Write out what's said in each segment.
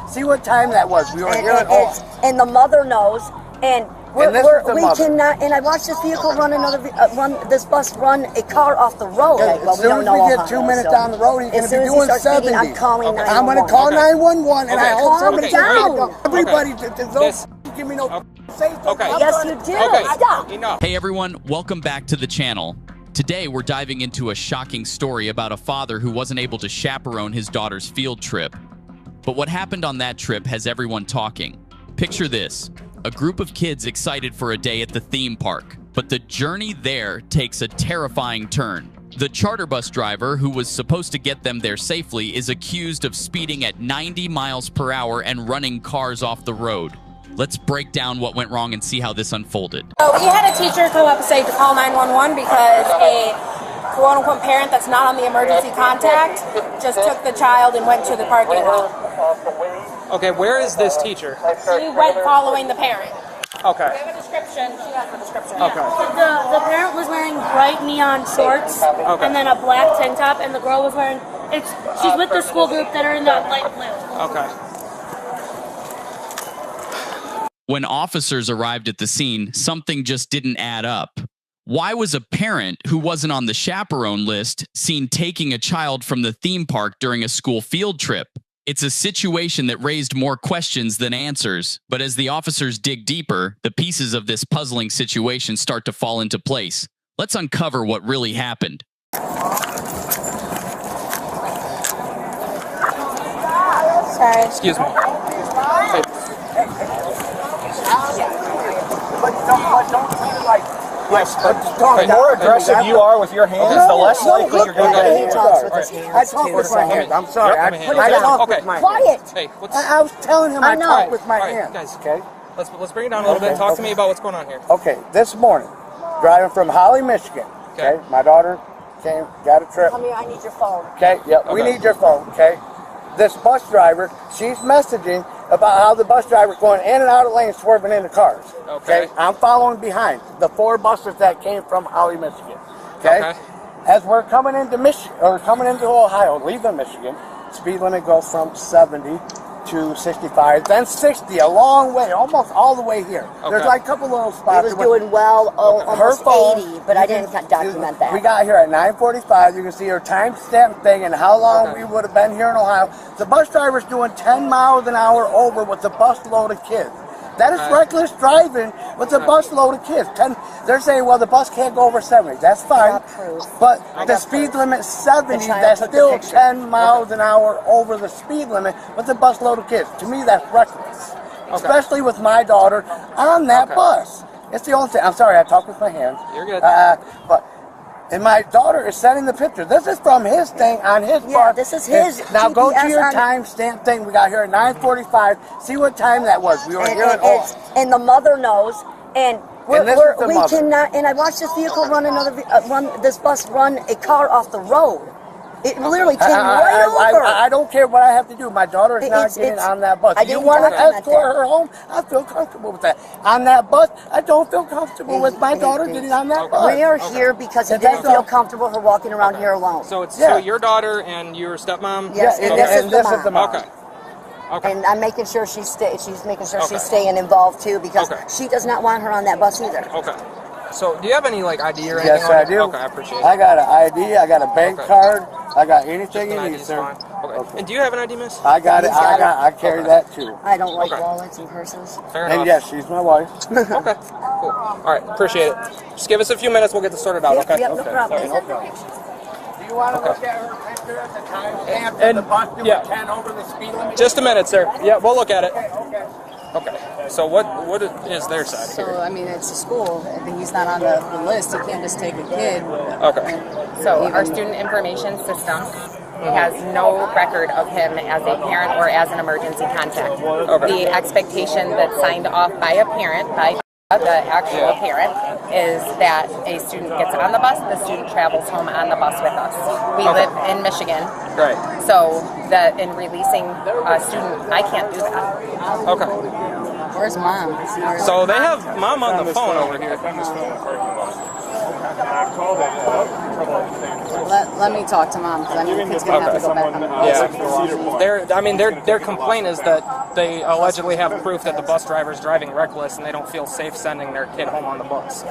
See what time that was. We were here at home. And the mother knows, and we cannot. And I watched this vehicle run this bus run a car off the road. As soon as we get 2 minutes down the road, he's going to be doing 70. I'm calling 911. I'm going to call 911, and I hope somebody down. Everybody, don't give me no say. Okay. Yes, you do. Okay. Stop. Enough. Hey everyone, welcome back to the channel. Today we're diving into a shocking story about a father who wasn't able to chaperone his daughter's field trip. But what happened on that trip has everyone talking. Picture this, a group of kids excited for a day at the theme park, but the journey there takes a terrifying turn. The charter bus driver, who was supposed to get them there safely, is accused of speeding at 90 miles per hour and running cars off the road. Let's break down what went wrong and see how this unfolded. So we had a teacher come up and say to call 911 because a quote-unquote parent that's not on the emergency contact just took the child and went to the parking lot. Okay, where is this teacher? She went following the parent. Okay. We have a description. She has a description. Okay. The parent was wearing bright neon shorts and then a black tank top, and the girl was wearing, she's with the school group that are in that light blue. Okay. When officers arrived at the scene, something just didn't add up. Why was a parent who wasn't on the chaperone list seen taking a child from the theme park during a school field trip? It's a situation that raised more questions than answers, but as the officers dig deeper, the pieces of this puzzling situation start to fall into place. Let's uncover what really happened. Sorry. Excuse me. Hey. Don't treat it like... Yes, but the more aggressive you are with your hands, the less likely you're going to get. He talks with his hands. I talk with my hands. I'm sorry. I talk with my hands. Quiet. Hey, I was telling him I talk with my hands. Guys, okay? Let's bring it down a little bit. Talk to me about what's going on here. Okay, this morning, driving from Holly, Michigan. Okay, my daughter came, got a trip. Come here, I need your phone. Okay, yep, we need your phone. Okay, this bus driver, she's messaging about how the bus driver's going in and out of lanes, swerving into cars. Okay. I'm following behind the 4 buses that came from Holly, Michigan. Okay. As we're coming into coming into Ohio, leaving Michigan, speed limit goes from 70 to 65, then 60, a long way, almost all the way here. There's like a couple little spots. He was doing well, almost phone, 80, but I didn't document that. We got here at 9:45. You can see her timestamp thing and how long we would have been here in Ohio. The bus driver's doing 10 miles an hour over with a bus load of kids. That is reckless driving with a bus load of kids. They're saying, well, the bus can't go over 70. That's fine. But the speed limit 70, that's still 10 miles an hour over the speed limit with a bus load of kids. To me, that's reckless. Especially with my daughter on that bus. It's the only thing. I'm sorry, I talk with my hands. You're good. And my daughter is sending the picture. This is from his thing on his bus. Yeah, this is his. Now go to your timestamp thing. We got here at 9:45. See what time that was. We were here at home. And the mother knows, and we cannot. And I watched this vehicle this bus run a car off the road. It literally came right over. I don't care what I have to do. My daughter is not getting on that bus. You want to escort her home? I feel comfortable with that. On that bus, I don't feel comfortable with my daughter getting on that bus. We are here because he didn't feel comfortable her walking around here alone. So it's so your daughter and your stepmom? Yes, and this is the mom. Okay. And I'm making sure she's making sure she's staying involved too, because she does not want her on that bus either. Okay. So, do you have any ID or anything? Yes, I do. Okay, I appreciate it. I got an ID. I got a bank card. I got anything you need, sir. Okay. And do you have an ID, miss? I got it. I carry that too. I don't like wallets and purses. Fair enough. And yes, she's my wife. Okay. Cool. All right. Appreciate it. Just give us a few minutes. We'll get this sorted out. Yep, okay. Yep, no problem. Do you want to look at her picture at the timestamp and the bus doing 10 over the speed limit? Just a minute, sir. Yeah, we'll look at it. Okay. So what is their side here? So, I mean, it's a school. If he's not on the list, you can't just take a kid. Okay. So our student information system has no record of him as a parent or as an emergency contact. The expectation that's signed off by a parent, by the actual parent, is that a student gets on the bus, the student travels home on the bus with us. We live in Michigan. Right. So that in releasing a student, I can't do that. Okay. Where's mom? So they have mom on the phone over here. Let me talk to mom because I know the kid's gonna have to go back on the bus. Yeah. Their complaint is that they allegedly have proof that the bus driver is driving reckless and they don't feel safe sending their kid home on the bus.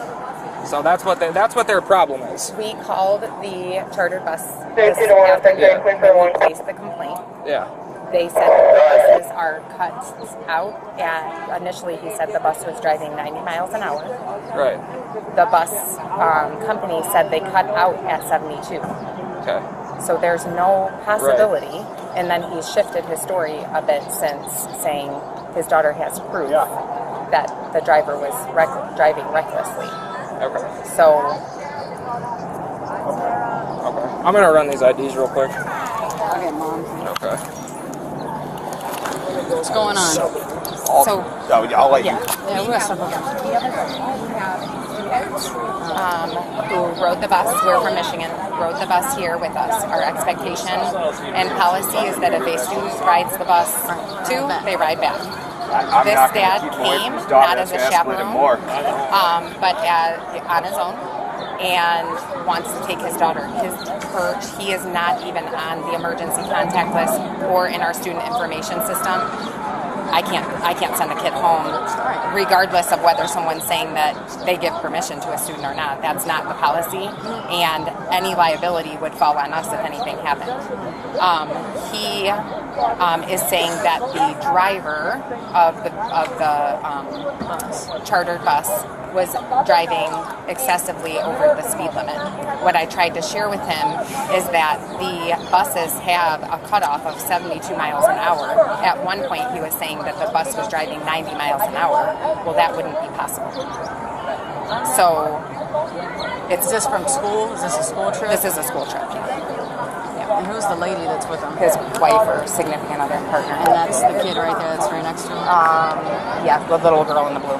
So that's what their problem is. We called the chartered bus this afternoon when we placed the complaint. Yeah. They said that the buses are cut out, and initially he said the bus was driving 90 miles an hour. Right. The bus company said they cut out at 72. Okay. So there's no possibility, and then he's shifted his story a bit since saying his daughter has proof that the driver was driving recklessly. Okay. So. Okay. I'm gonna run these IDs real quick. Okay, mom. Okay. What's going on? I'll let you. Yeah, we're stuff Who rode the bus, we're from Michigan, rode the bus here with us. Our expectation and policy is that if a student rides the bus too, they ride back. This dad came, not as a chaperone, but on his own, and wants to take his daughter. He is not even on the emergency contact list or in our student information system. I can't send a kid home, regardless of whether someone's saying that they give permission to a student or not. That's not the policy, and any liability would fall on us if anything happened. He is saying that the driver of the chartered bus was driving excessively over the speed limit. What I tried to share with him is that the buses have a cutoff of 72 miles an hour. At one point he was saying that the bus was driving 90 miles an hour. Well, that wouldn't be possible. So, Is this from school? Is this a school trip? This is a school trip. Yeah. And who's the lady that's with him? His wife or significant other partner. And that's the kid right there that's right next to him? Yeah, the little girl in the blue.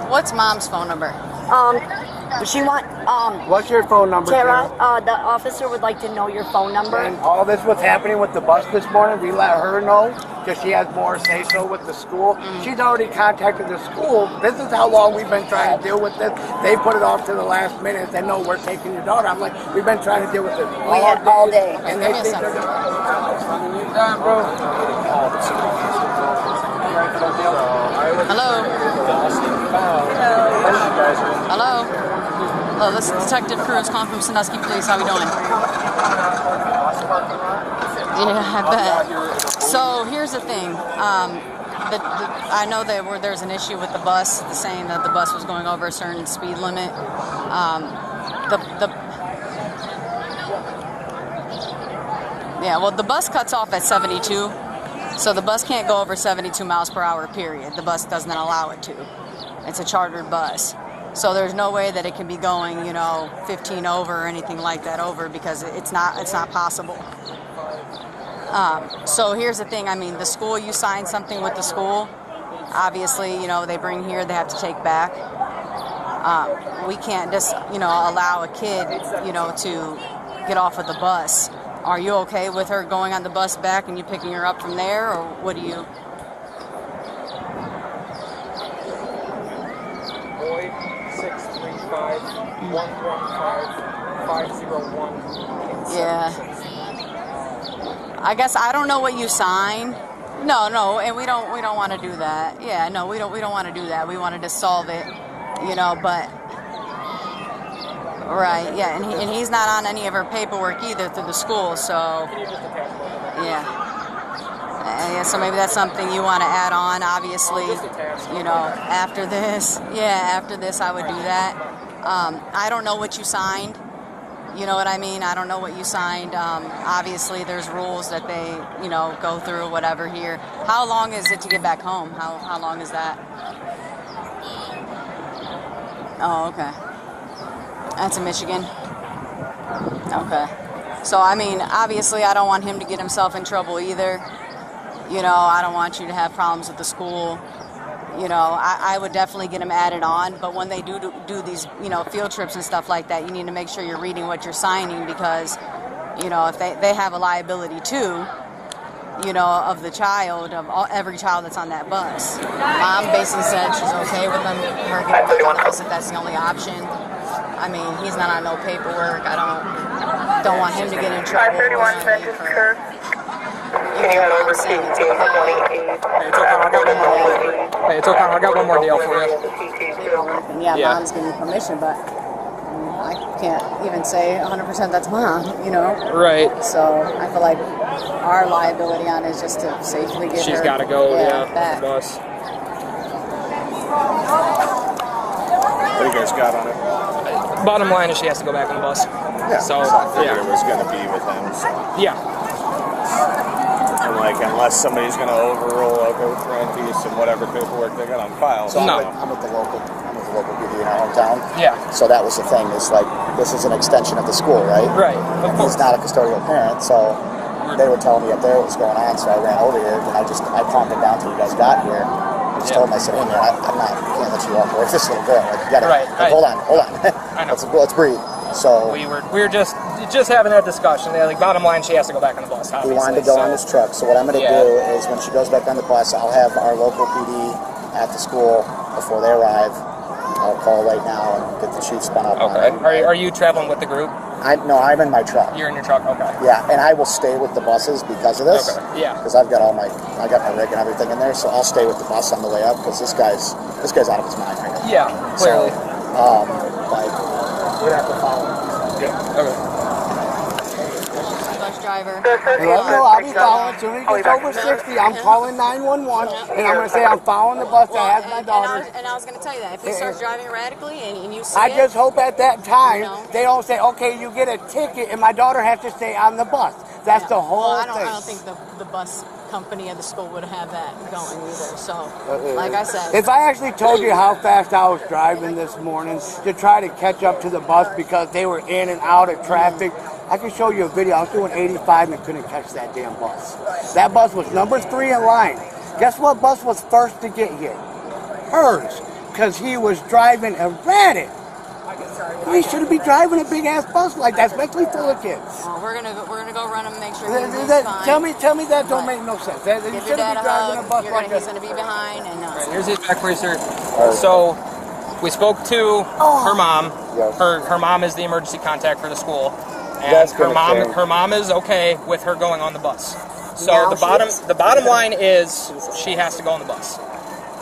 What's mom's phone number? She want What's your phone number, Tara, the officer would like to know your phone number. And all this what's happening with the bus this morning, we let her know because she has more say-so with the school. She's already contacted the school. This is how long we've been trying to deal with this. They put it off to the last minute. They know we're taking your daughter. I'm like, we've been trying to deal with this all day. And they think they're Hello? Hello? Hello, this is Detective Cruz calling from Sandusky Police. How we doing? Yeah, I bet. So here's the thing. I know that there's an issue with the bus, saying that the bus was going over a certain speed limit. The bus cuts off at 72. So the bus can't go over 72 miles per hour, period. The bus doesn't allow it to. It's a chartered bus. So there's no way that it can be going, 15 over or anything like that over, because it's not possible. So here's the thing. I mean, the school, you sign something with the school. Obviously, they bring here, they have to take back. We can't just, allow a kid, to get off of the bus. Are you okay with her going on the bus back and you picking her up from there, or what do you? Boyd 635-115-501. Yeah. I guess I don't know what you signed. No, and we don't want to do that. Yeah, no, we don't want to do that. We wanted to solve it, but. Right, yeah, and he's not on any of her paperwork either through the school, so, yeah, so maybe that's something you want to add on, obviously, after this. Yeah, after this I would do that. I don't know what you signed, you know what I mean? I don't know what you signed. Obviously there's rules that they, go through, whatever here. How long is it to get back home? How long is that? Oh, okay. That's in Michigan. Okay. So, I mean, obviously I don't want him to get himself in trouble either. I don't want you to have problems with the school. I would definitely get him added on. But when they do these, field trips and stuff like that, you need to make sure you're reading what you're signing, because, if they have a liability too, you know, of the child, of every child that's on that bus. Mom basically said she's okay with her getting on the bus if that's the only option. I mean, he's not on no paperwork. I don't want him to get in trouble. 531 Census Curve. Hey, it's okay. I got one more deal for you. And yeah, mom's giving permission, but I can't even say 100% that's mom, you know? Right. So I feel like our liability on it is just to safely get her. She's got to go, back. the bus. What do you guys got on it? Bottom line is she has to go back on the bus. Yeah. So, It was going to be with him. So. Yeah. And like, unless somebody's going to overrule a road grant piece and whatever paperwork they got on file. So No. I'm with the local PD in our hometown. Yeah. So that was the thing. It's like, this is an extension of the school, right? Right. Of course. He's not a custodial parent, so they were telling me up there what was going on, so I ran over here, and I calmed it down till you guys got here. I just told him, I said, hey man, I can't let you walk away with this little girl. Like, you gotta, Right. hold on. I know. Let's breathe. So we were just having that discussion. Like, bottom line, she has to go back on the bus. he wanted to go on this truck. So what I'm going to do is when she goes back on the bus, I'll have our local PD at the school before they arrive. I'll call right now and get the chief spun up on it. Are you traveling with the group? No, I'm in my truck. You're in your truck. Okay. Yeah, and I will stay with the buses because of this. Okay. Yeah. Because I got my rig and everything in there, so I'll stay with the bus on the way up because this guy's out of his mind right now. Yeah, clearly. So, like, we'd have to follow him. Yeah. Okay. Bus driver. No, I'll be following. As soon as he gets over 60, I'm calling 911, and I'm going to say I'm following the bus that has my daughter. And I was going to tell you that. If he starts driving erratically and you see I it, just hope at that time they don't say, okay, you get a ticket, and my daughter has to stay on the bus. That's the whole thing. I don't think the bus company of the school would have that going either. So, like I said, if I actually told you how fast I was driving this morning to try to catch up to the bus because they were in and out of traffic, I can show you a video. I was doing 85 and couldn't catch that damn bus. That bus was number 3 in line. Guess what bus was first to get hit? Hers, because he was driving erratic. He shouldn't be driving a big ass bus like that, especially full of kids. we're gonna go run him and make sure he's fine. Tell me that don't make no sense. He Give your shouldn't dad be a driving a hug. bus like He's this. gonna be behind. And Here's his back research. So we spoke to her mom. Yes. Her mom is the emergency contact for the school, and That's gonna change. her mom is okay with her going on the bus. So Now the bottom line is she has to go on the bus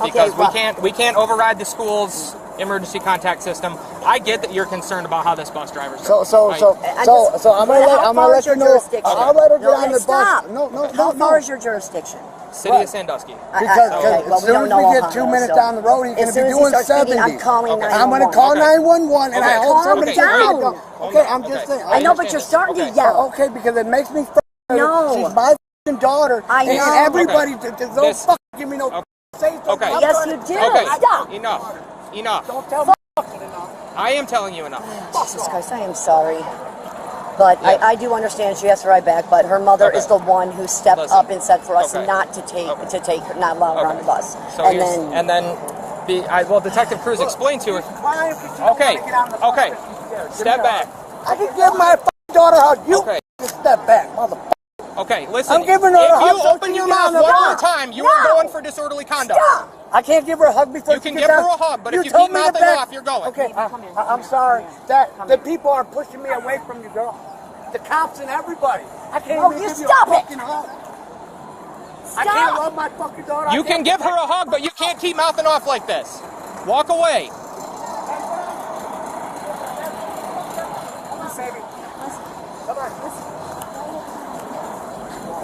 because we can't override the school's emergency contact system. I get that you're concerned about how this bus driver's So I'm gonna let you know. I'll let her get on the Stop. bus. How far is your jurisdiction? City of Sandusky. Because well, as soon as we get 2 minutes down the road, he's going to be doing 70. I'm calling 911. I'm going to call 911, and I hope somebody Calm can down. Okay, I'm just saying. I know, but you're starting to yell. Okay, because it makes me No. She's my f***ing daughter. I know. And everybody, don't fucking give me no say something. Okay. I'm Yes, trying you to- do. Okay. Stop. Enough. Don't tell me enough. I am telling you enough. Jesus Christ, I am sorry. But I do understand she has to ride back, but her mother is the one who stepped up and said for us not to take her, not allow her on the bus. So Detective Cruz explained to her. Okay. Step back. I can give my f***ing daughter a hug. You step back, motherfucker. Okay, listen. I'm giving her a hug. If you open your mouth one more time, you are going for disorderly conduct. Stop. I can't give her a hug before you she can gets give her out. a hug, but if you told keep me to mouthing back. off, you're going. Okay, I'm sorry. The people are pushing me away from you, girl. The cops and everybody. I can't even give you a fucking hug. I can't love my fucking daughter. You can give her a hug, but you can't keep mouthing off like this. Walk away.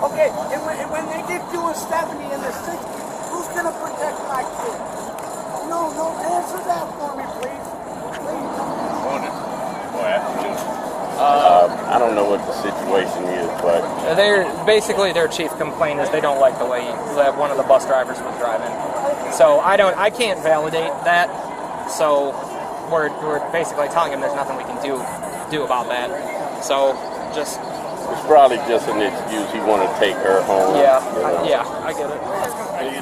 Okay, and when they get doing 70 in the 60s, who's going to protect my kid? No, answer that for me, please. I don't know what the situation is, but Their chief complaint is they don't like the way that one of the bus drivers was driving. So I can't validate that. So we're basically telling him there's nothing we can do about that. So just. It's probably just an excuse. He want to take her home. Yeah, I get it. He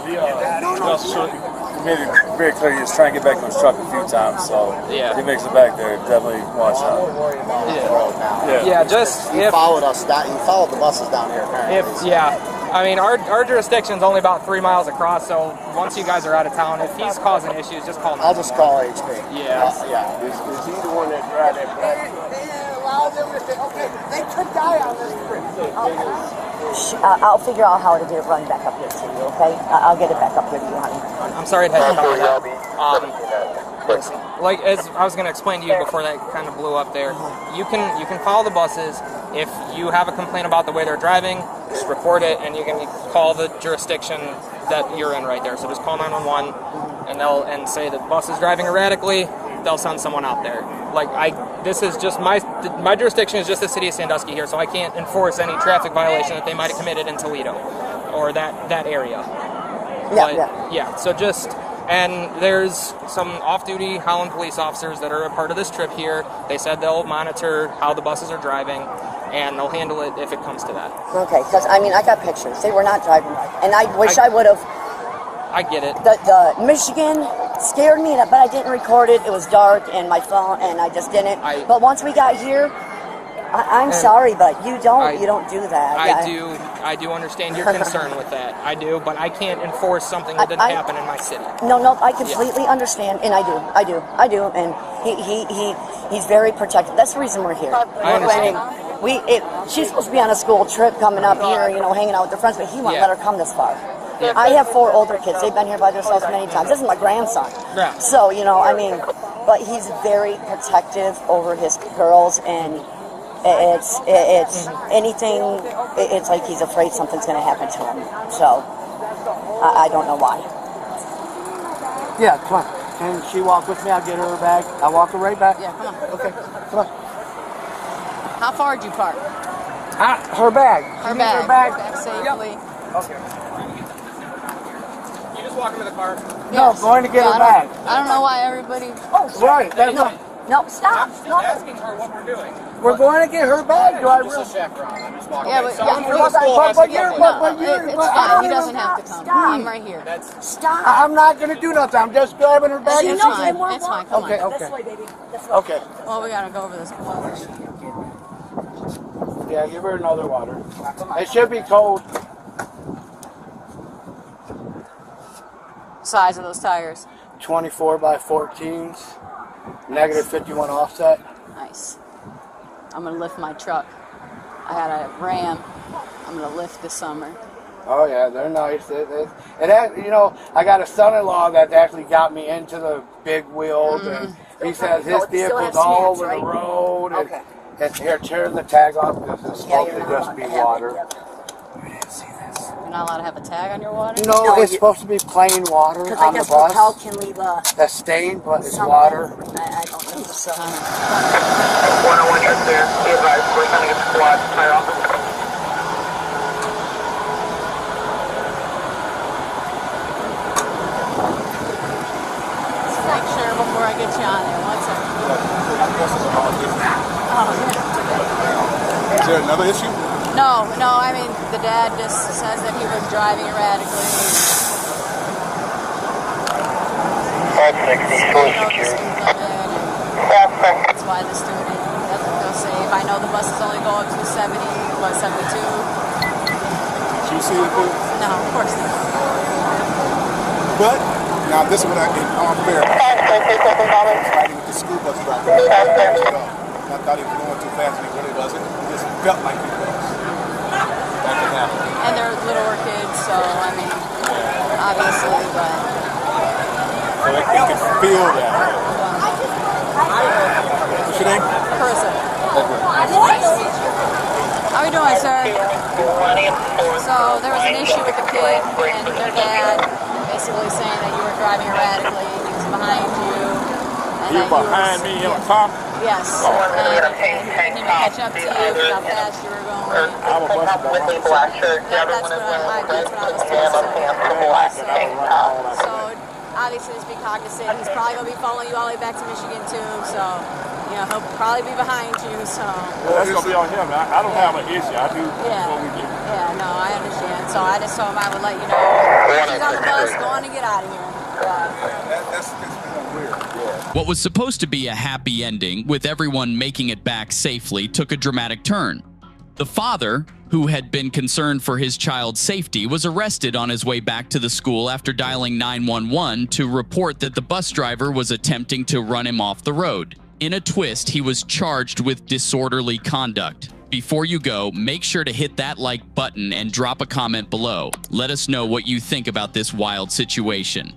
made it very clear he was trying to get back to his truck a few times, so if he makes it back there, definitely watch out. Yeah, just he followed us. He followed the buses down here. Apparently. I mean, our jurisdiction's only about 3 miles across, so once you guys are out of town, if he's causing issues, just call him. I'll just call HP. Yeah. Yeah. Is he the one that drive that black? Okay, they could die on this trip. I'll figure out how to get it run back up here to you, okay? I'll get it back up here to you, honey. I'm sorry it had to come to that. Like as I was going to explain to you before that kind of blew up there, you can follow the buses. If you have a complaint about the way they're driving, just report it, and you can call the jurisdiction that you're in right there. So just call 911, and say the bus is driving erratically. They'll send someone out there. This is just my jurisdiction is just the city of Sandusky here, so I can't enforce any traffic violation that they might have committed in Toledo or that area. So and there's some off-duty Holland police officers that are a part of this trip here. They said they'll monitor how the buses are driving, and they'll handle it if it comes to that. Okay, because I got pictures. They were not driving right, and I wish I would have. I get it. The Michigan scared me, but I didn't record it. It was dark, and my phone, and I just didn't. But once we got here, I'm sorry, but you don't do that. I do understand your concern with that. I do, but I can't enforce something that didn't happen in my city. No, I completely understand, and I do, and he's very protective. That's the reason we're here. I understand. She's supposed to be on a school trip coming up here, hanging out with her friends, but he won't let her come this far. I have 4 older kids. They've been here by themselves many times. This is my grandson. Yeah. So, but he's very protective over his girls, and it's anything, it's like he's afraid something's going to happen to him. So, I don't know why. Yeah, come on. Can she walk with me? I'll get her bag. I'll walk her right back. Yeah, come on. Okay, come on. How far did you park? Her bag. Her bag. Back safely. Yep. Okay. You just walk into the car. No, I'm going to get her bag. I don't know why everybody. Oh, right. That's not. No, stop. I'm just asking her what we're doing. We're going to get her bag. Do I really? Yeah, but It's fine. He doesn't have to come. I'm right here. Stop. I'm not going to do nothing. I'm just grabbing her bag. It's fine. It's fine. Come on. Okay. This way, baby. This way. Okay. Well, we gotta go over this. Yeah, give her another water. It should be cold. Size of those tires? 24 by 14s. Negative 51 offset. Nice. I'm gonna lift my truck. I had a Ram. I'm gonna lift this summer. Oh yeah, they're nice. I got a son-in-law that actually got me into the big wheels, and he says his vehicle's all over the road. And, and here, tear the tag off because it's supposed to just be water. You're not allowed to have a tag on your water? No, it's supposed to be plain water on the bus. Hotel can leave a stain, but it's water. I don't think so. 101 is there. Be advised, we're sending a squad to fire off. Just make sure before I get you on there. One second. Is there another issue? No, I mean, the dad just says that he was driving erratically. 560, shore secure. That's why the student doesn't feel safe. I know the buses only go up to 72. Did you see it, too? No, of course not. But, now this one, unfair. Fighting with the school bus driver. I thought he was going too fast and he really wasn't. It just felt like he was. That can happen. And they're littler kids, so I mean, obviously, but. So you can feel that. What's your name? Carissa. How are you doing, sir? So there was an issue with the kid and their dad basically saying that you were driving erratically, he was behind you. And you behind me in a car? Yes. And he didn't even catch up to you, how fast you were going. I'm a bus driver. That's what I was told. So obviously just be cognizant. He's probably going to be following you all the way back to Michigan too, so he'll probably be behind you. So well, that's going to be on him. I don't have an issue. I do what we do. Yeah, no, I understand. So I just told him I would let you know. He's on the bus, go on and get out of here. That's weird. Yeah. What was supposed to be a happy ending with everyone making it back safely took a dramatic turn. The father, who had been concerned for his child's safety, was arrested on his way back to the school after dialing 911 to report that the bus driver was attempting to run him off the road. In a twist, he was charged with disorderly conduct. Before you go, make sure to hit that like button and drop a comment below. Let us know what you think about this wild situation.